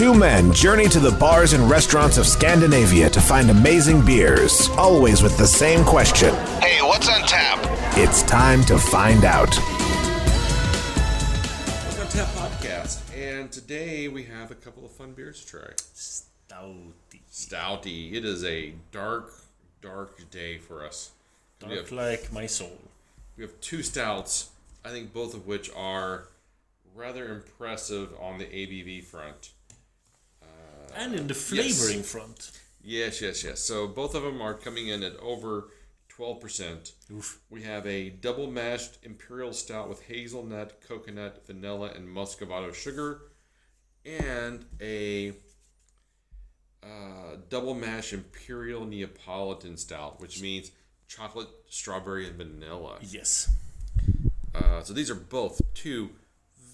Two men journey to the bars and restaurants of Scandinavia to find amazing beers, always with the same question. Hey, what's on tap? It's time to find out. What's on Tap podcast, and today we have a couple of fun beers to try. Stouty. It is a dark day for us. Dark like my soul. We have two stouts, I think both of which are rather impressive on the ABV front. And in the flavoring front. Yes. So both of them are coming in at over 12%. Oof. We have a double mashed imperial stout with hazelnut, coconut, vanilla, and muscovado sugar, and a double mash imperial Neapolitan stout, which means chocolate, strawberry, and vanilla. Yes. So these are both two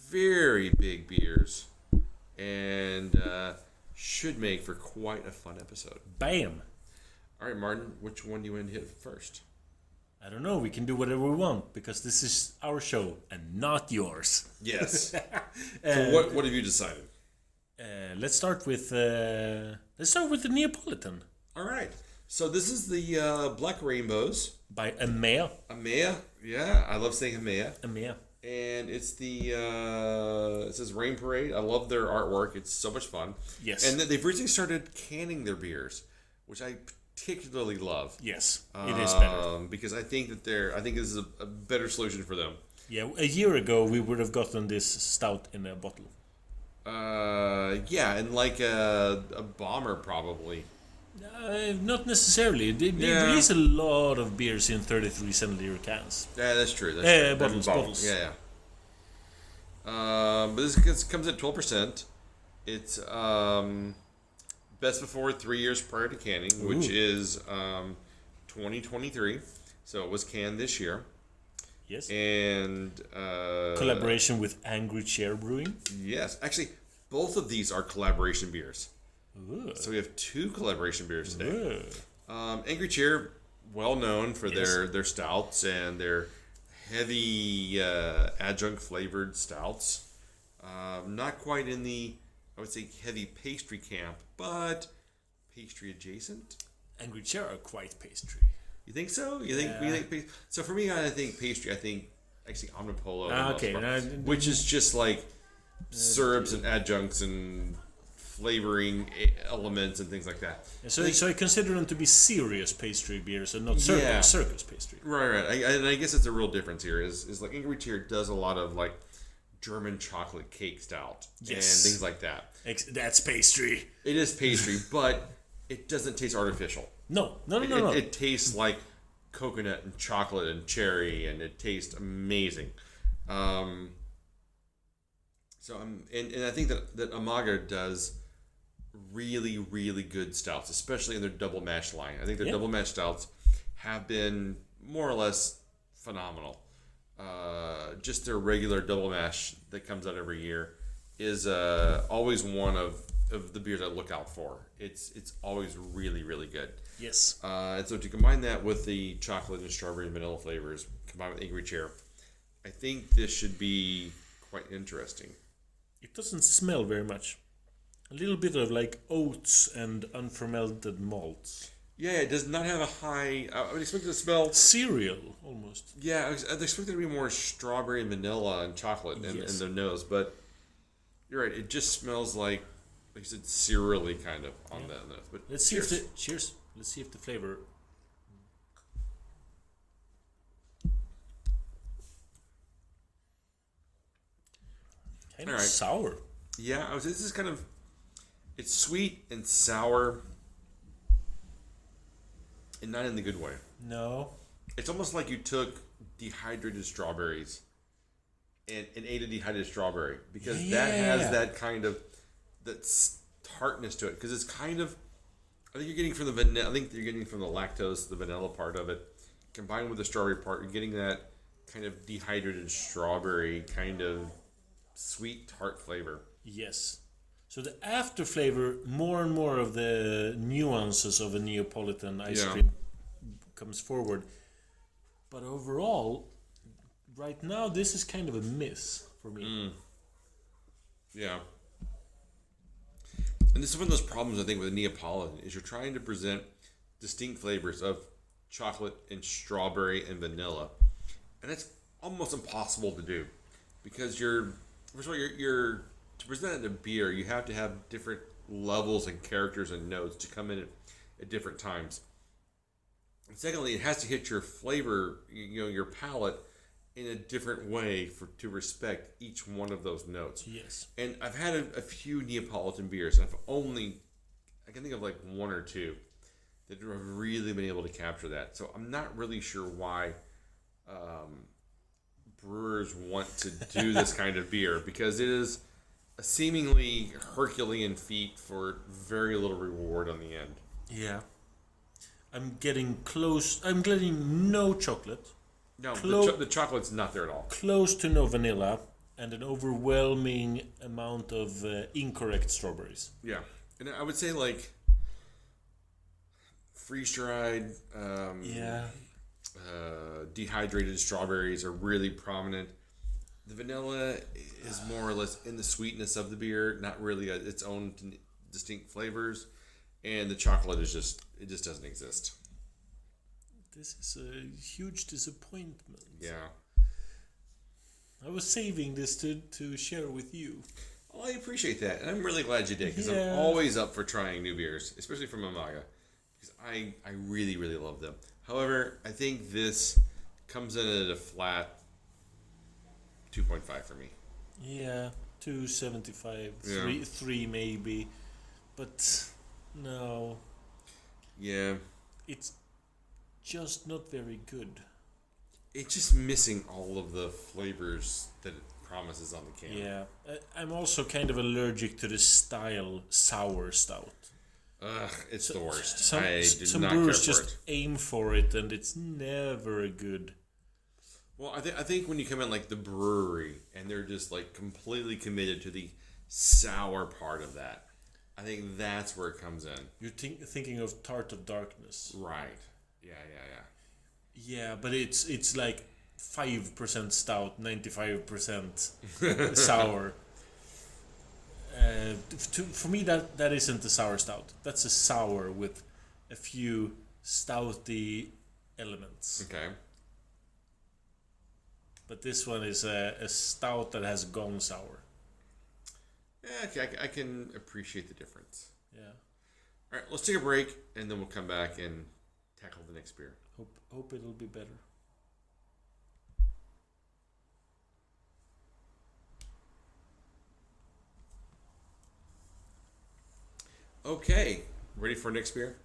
very big beers, and should make for quite a fun episode. Bam. All right, Martin, which one do you want to hit first? I don't know. We can do whatever we want because this is our show and not yours. Yes. So what have you decided? Let's start with the Neapolitan. All right. So this is the Black Rainbows by Amager. Amager, yeah, I love saying Amager. Amager. And it's the it says Rain Parade. I love their artwork. It's so much fun. Yes. And they've recently started canning their beers, which I particularly love. Yes, it is better because I think that this is a better solution for them. Yeah, a year ago we would have gotten this stout in a bottle. Yeah, and like a bomber probably. Not necessarily. They release a lot of beers in 33 centiliter cans. Yeah, that's true. Bottles. Yeah. But this comes at 12%. It's best before 3 years prior to canning, which is 2023. So it was canned this year. Yes. And collaboration with Angry Chair Brewing. Yes, actually, both of these are collaboration beers. Ooh. So we have two collaboration beers today. Angry Chair, well known for their stouts and their heavy adjunct flavored stouts. Not quite in the, I would say, heavy pastry camp, but pastry adjacent. Angry Chair are quite pastry. You think so? You think? So for me, I think pastry. I think actually Omnipolo, which is just like syrups and adjuncts and flavoring elements and things like that. So I consider them to be serious pastry beers and not circus pastry. Right. I guess it's a real difference here. Is like Angry Chair does a lot of like German chocolate cake stout and things like that. That's pastry. It is pastry, but it doesn't taste artificial. No. It tastes like coconut and chocolate and cherry, and it tastes amazing. And I think that Amager does really, really good stouts, especially in their double mash line. I think their double mash stouts have been more or less phenomenal. Just their regular double mash that comes out every year is always one of the beers I look out for. It's always really, really good. Yes. And so to combine that with the chocolate and strawberry and vanilla flavors, combined with Angry Chair, I think this should be quite interesting. It doesn't smell very much. A little bit of like oats and unfermented malts. Yeah, it does not have a high... I would expect it to smell... cereal, almost. Yeah, I'd expect it to be more strawberry and vanilla and chocolate in the nose, but you're right, it just smells like you said, cereal-y kind of on the nose. But let's see if Let's see if the flavor... Kind of sour. Yeah, this is kind of... It's sweet and sour, and not in the good way. No. It's almost like you took dehydrated strawberries and ate a dehydrated strawberry, because that has that kind of that tartness to it. Because it's kind of... I think you're getting from the vanilla. I think you're getting from the lactose, the vanilla part of it, combined with the strawberry part. You're getting that kind of dehydrated strawberry kind of sweet tart flavor. Yes. So the after flavor, more and more of the nuances of a Neapolitan ice cream comes forward. But overall, right now, this is kind of a miss for me. Yeah. And this is one of those problems I think with a Neapolitan is you're trying to present distinct flavors of chocolate and strawberry and vanilla, and that's almost impossible to do because first of all you're to present a beer you have to have different levels and characters and notes to come in at different times. And secondly, it has to hit your flavor, your palate in a different way to respect each one of those notes. Yes. And I've had a few Neapolitan beers, and I can think of like one or two that have really been able to capture that. So I'm not really sure why brewers want to do this kind of beer, because it is a seemingly Herculean feat for very little reward on the end. Yeah. I'm getting close. I'm getting no chocolate. No, the chocolate's not there at all. Close to no vanilla, and an overwhelming amount of incorrect strawberries. Yeah. And I would say like freeze-dried, dehydrated strawberries are really prominent. The vanilla is more or less in the sweetness of the beer, not really its own distinct flavors. And the chocolate is it just doesn't exist. This is a huge disappointment. Yeah. I was saving this to share with you. Well, I appreciate that. And I'm really glad you did, because I'm always up for trying new beers, especially from Amager, because I really, really love them. However, I think this comes in at a flat 2.5 for me. Yeah, 2.75, Yeah. 3 maybe. But no. Yeah. It's just not very good. It's just missing all of the flavors that it promises on the can. Yeah. I'm also kind of allergic to the style sour stout. Ugh, it's the worst. Some not care brewers for just it. aim for it, and it's never good. Well, I think when you come in like the brewery and they're just like completely committed to the sour part of that, I think that's where it comes in. You're thinking of Tart of Darkness. Right. Yeah. Yeah, but it's like 5% stout, 95% sour. For me, that isn't a sour stout. That's a sour with a few stouty elements. Okay. But this one is a stout that has gone sour. Yeah, okay, I can appreciate the difference. Yeah. All right, let's take a break, and then we'll come back and tackle the next beer. Hope it'll be better. Okay, ready for next beer?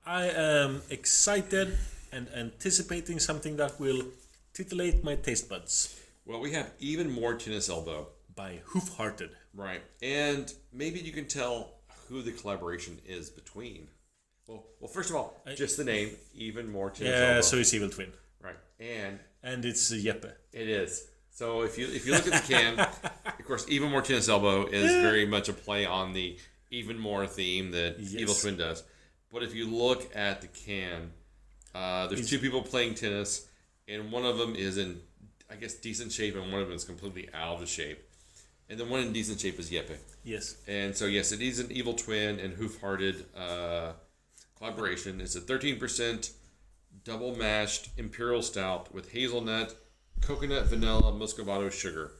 I am excited and anticipating something that will titillate my taste buds. Well, we have Even More Tennis Elbow. By Hoof. Right, and maybe you can tell who the collaboration is between. Well, first of all, just the name, Even More Tennis Elbow. Yeah, so it's Evil Twin. Right, and it's Jeppe. it is. So if you look at the can, of course, Even More Tennis Elbow is very much a play on the Even More theme that Evil Twin does. But if you look at the can, there's two people playing tennis, and one of them is in, I guess, decent shape, and one of them is completely out of shape. And the one in decent shape is Jeppe. Yes. And so, yes, it is an Evil Twin and Hoof-Hearted collaboration. It's a 13% double mashed imperial stout with hazelnut, coconut, vanilla, muscovado, sugar.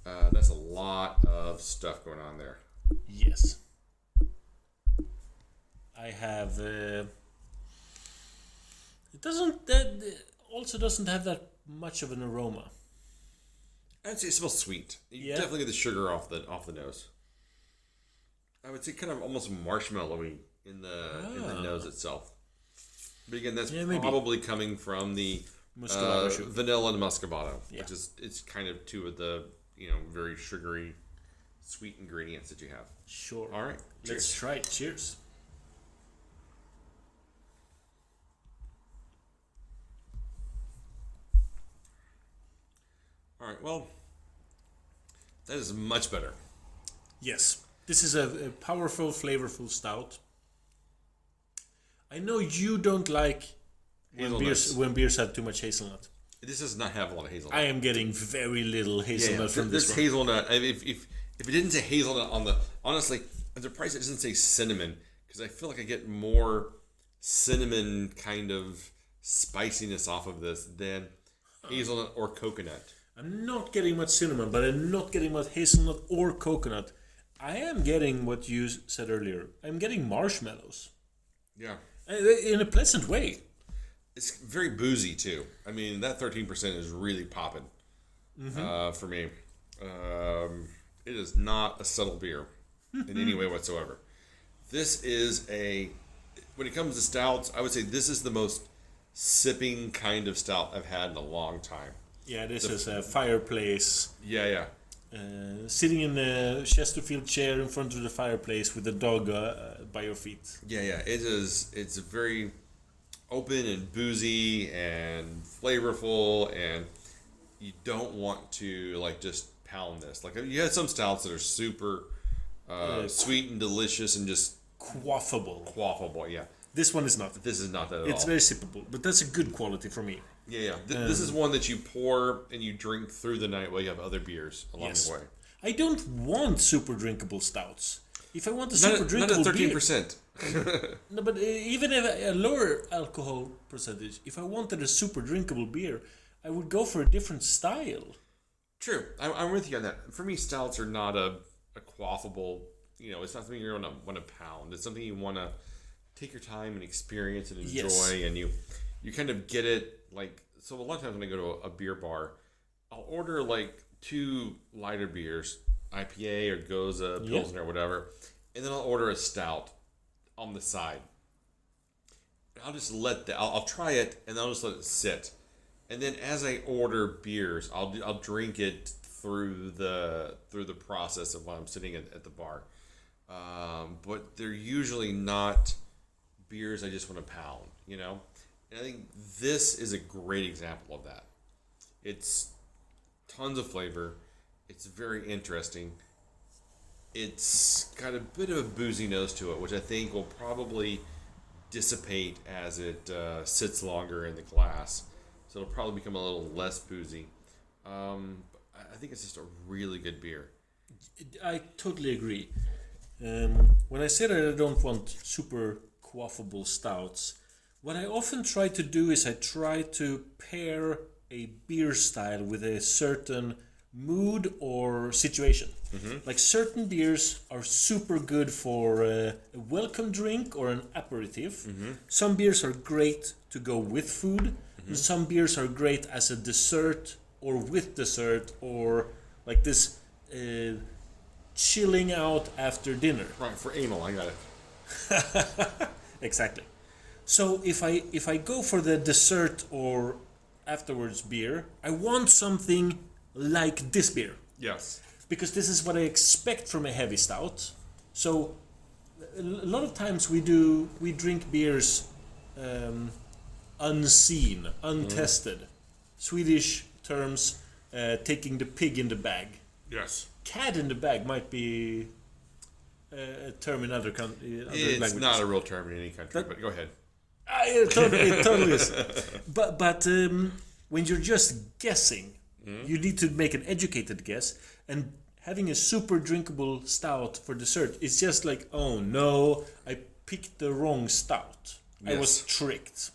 That's a lot of stuff going on there. Yes. I have. It also doesn't have that much of an aroma. I'd say it smells sweet. You definitely get the sugar off the nose. I would say kind of almost marshmallowy in the nose itself. But again, that's probably coming from the vanilla and muscovado, which is it's kind of two of the very sugary, sweet ingredients that you have. Sure. All right. Let's try it. Cheers. All right. Well, that is much better. Yes. This is a powerful, flavorful stout. I know you don't like when beers have too much hazelnut. This does not have a lot of hazelnut. I am getting very little hazelnut from this one. Hazelnut. If it didn't say hazelnut on the, honestly, I'm surprised it doesn't say cinnamon, because I feel like I get more cinnamon kind of spiciness off of this than hazelnut or coconut. I'm not getting much cinnamon, but I'm not getting much hazelnut or coconut. I am getting what you said earlier. I'm getting marshmallows. Yeah. In a pleasant way. It's very boozy, too. I mean, that 13% is really popping for me. It is not a subtle beer in any way whatsoever. This is when it comes to stouts, I would say this is the most sipping kind of stout I've had in a long time. Yeah, this is a fireplace. Yeah. Sitting in a Chesterfield chair in front of the fireplace with a dog by your feet. Yeah. It is. It's very open and boozy and flavorful, and you don't want to just pound this. Like, you had some stouts that are super sweet and delicious and just quaffable. Yeah. This one is not. This is not that at all. It's very sippable, but that's a good quality for me. Yeah. This is one that you pour and you drink through the night while you have other beers along the way. I don't want super drinkable stouts. If I want a super drinkable beer... Not at 13%. No, but even a lower alcohol percentage, if I wanted a super drinkable beer, I would go for a different style. True. I'm with you on that. For me, stouts are not a quaffable... it's not something you're going to want to pound. It's something you want to take your time and experience and enjoy. Yes. And you kind of get it... So a lot of times when I go to a beer bar, I'll order 2 lighter beers, IPA or Goza, Pilsner or whatever, and then I'll order a stout on the side. I'll just I'll try it and I'll just let it sit. And then as I order beers, I'll drink it through the process of when I'm sitting at the bar. But they're usually not beers I just want to pound, And I think this is a great example of that. It's tons of flavor. It's very interesting. It's got a bit of a boozy nose to it, which I think will probably dissipate as it sits longer in the glass. So it'll probably become a little less boozy. I think it's just a really good beer. I totally agree. When I say that I don't want super quaffable stouts, what I often try to do is I try to pair a beer style with a certain mood or situation. Like, certain beers are super good for a welcome drink or an aperitif. Some beers are great to go with food. And some beers are great as a dessert or with dessert, or like this chilling out after dinner. Right, for anal, I got it. Exactly. So if I go for the dessert or afterwards beer, I want something like this beer. Yes. Because this is what I expect from a heavy stout. So a lot of times we drink beers unseen, untested. Swedish terms, taking the pig in the bag. Yes. Cat in the bag might be a term in other languages. It's not a real term in any country, but go ahead. It totally is. But when you're just guessing, you need to make an educated guess. And having a super drinkable stout for dessert is just like, oh no, I picked the wrong stout. Yes. I was tricked.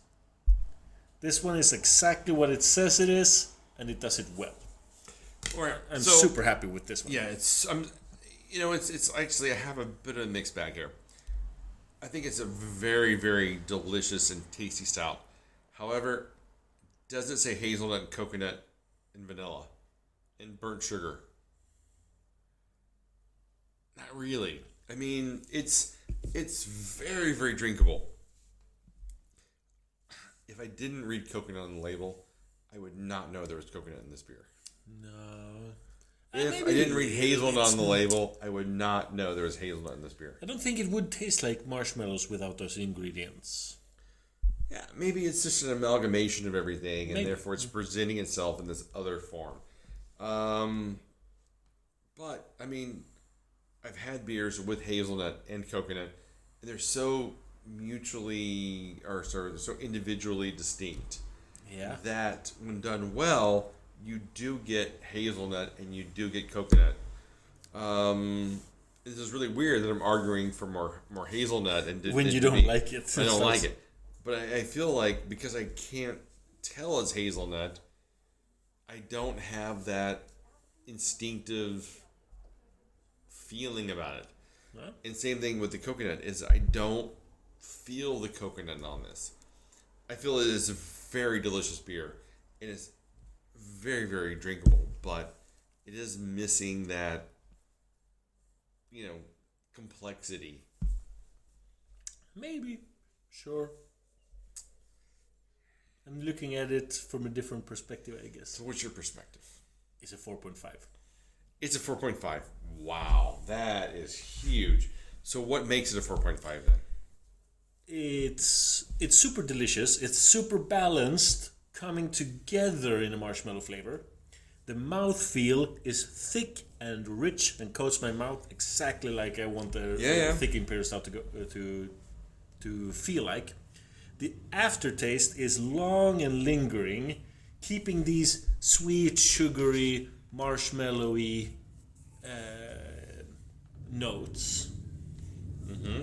This one is exactly what it says it is, and it does it well. I'm super happy with this one. Yeah, it's actually, I have a bit of a mixed bag here. I think it's a very, very delicious and tasty stout. However, does it say hazelnut, coconut, and vanilla, and burnt sugar? Not really. I mean, it's very, very drinkable. If I didn't read coconut on the label, I would not know there was coconut in this beer. No. If I didn't read hazelnut on the label, I would not know there was hazelnut in this beer. I don't think it would taste like marshmallows without those ingredients. Yeah, maybe it's just an amalgamation of everything, and therefore it's presenting itself in this other form. But, I mean, I've had beers with hazelnut and coconut, and they're so so individually distinct. Yeah. That when done well, you do get hazelnut and you do get coconut. this is really weird that I'm arguing for more hazelnut and when you don't like it. I don't like it, but I feel like because I can't tell it's hazelnut, I don't have that instinctive feeling about it. Huh? And same thing with the coconut is I don't feel the coconut on this. I feel it is a very delicious beer, and it's very, very drinkable, but it is missing that, complexity. Maybe. Sure. I'm looking at it from a different perspective, I guess. So what's your perspective? It's a 4.5. It's a 4.5. Wow, that is huge. So what makes it a 4.5 then? It's super delicious. It's super balanced, coming together in a marshmallow flavor. The mouthfeel is thick and rich and coats my mouth exactly like I want a thick imperial stout to feel like. The aftertaste is long and lingering, keeping these sweet, sugary, marshmallowy notes. Mm-hmm.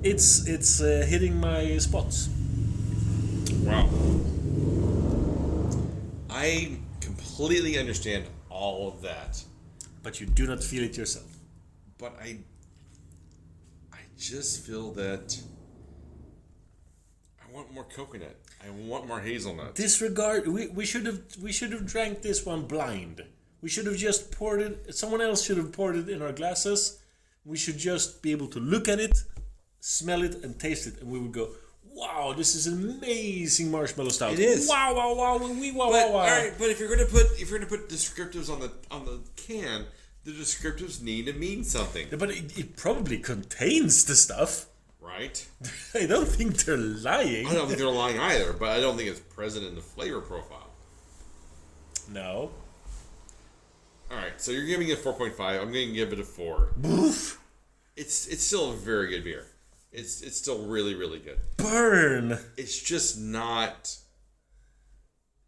It's hitting my spots. Wow. I completely understand all of that. But you do not feel it yourself. But I just feel that I want more coconut. I want more hazelnut. Disregard. We should have drank this one blind. We should have just poured it. Someone else should have poured it in our glasses. We should just be able to look at it, smell it, and taste it, and we would go, "Wow, this is an amazing marshmallow stout." It is. Wow, wow, wow, wow, wow. All right, but if you're gonna put descriptives on the can, the descriptives need to mean something. Yeah, but it probably contains the stuff. Right. I don't think they're lying. I don't think they're lying either, but I don't think it's present in the flavor profile. No. All right, so you're giving it a 4.5. I'm going to give it a 4. Oof. It's still a very good beer. It's still really, really good. Burn. It's just not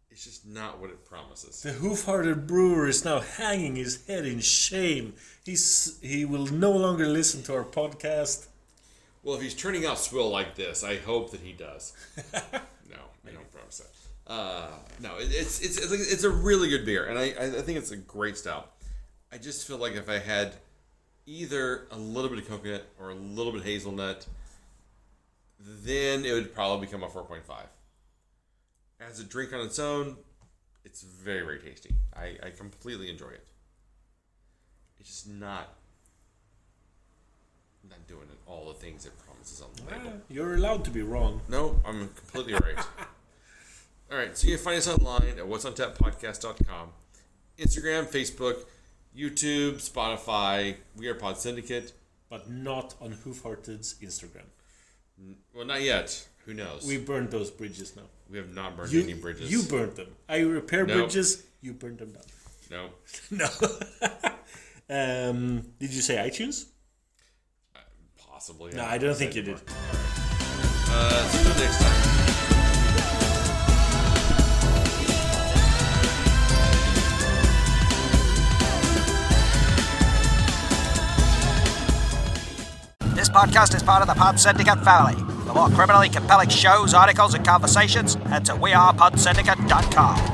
what it promises. The hoof-hearted brewer is now hanging his head in shame. He will no longer listen to our podcast. Well, if he's turning out swill like this, I hope that he does. No, I don't promise that. No, it's a really good beer, and I think it's a great stout. I just feel like if I had either a little bit of coconut or a little bit of hazelnut, then it would probably become a 4.5. As a drink on its own, it's very, very tasty. I completely enjoy it. It's just not doing all the things it promises on the label. You're allowed to be wrong. No, I'm completely right. All right, so you can find us online at what'sontappodcast.com. Instagram, Facebook, YouTube, Spotify. We are Pod Syndicate. But not on Hoof-Hearted's Instagram. Well, not yet. Who knows? We burned those bridges now. We have not burned any bridges. You burned them. I repair bridges. You burned them down. No. No. Did you say iTunes? Possibly. No, I don't think you did. See you next time. This podcast is part of the Pod Syndicate family. For more criminally compelling shows, articles, and conversations, head to wearepodsyndicate.com.